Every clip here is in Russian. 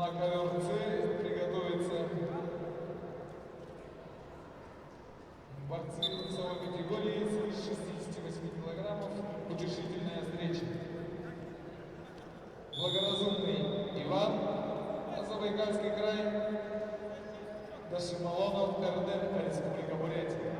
На ковер С приготовиться борцы весовой категории свыше 68 килограммов. Утешительная встреча. Благоразумный Иван, Забайкальский край. Дашималонов, РД, Республика Бурятия.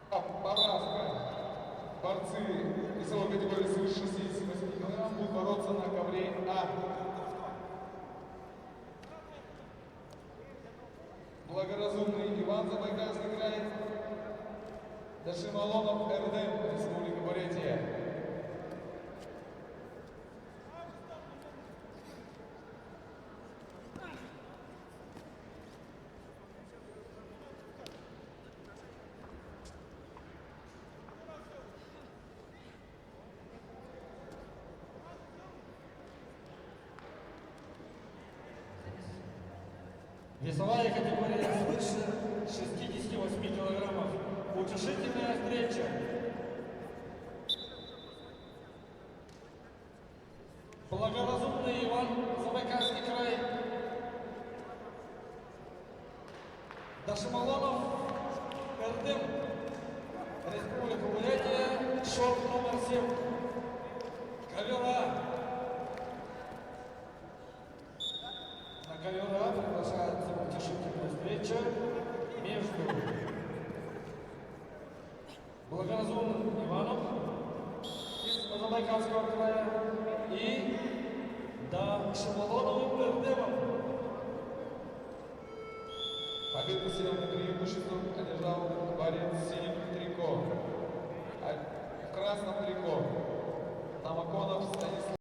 Поправка. Борцы весовой категории свыше 68 килограмм будут бороться на ковре А. Благоразумный Иван, Забайкальский край. Дашималонов, РД, Республика Бурятия. Весовая категория свыше 68 килограммов. Утешительная встреча. Благоразумный Иван, Забайкальский край. Дашималонов, РД, Республика Бурятия, шов номер 7. Ковера. На ковера приглашается утешительная встреча между Благоразумным Иваном из Забайкальского края и Дашималоновым РД. Победу сильным преимуществом одержал борец в синем трико, а в красном трико Тамаконов Станислав.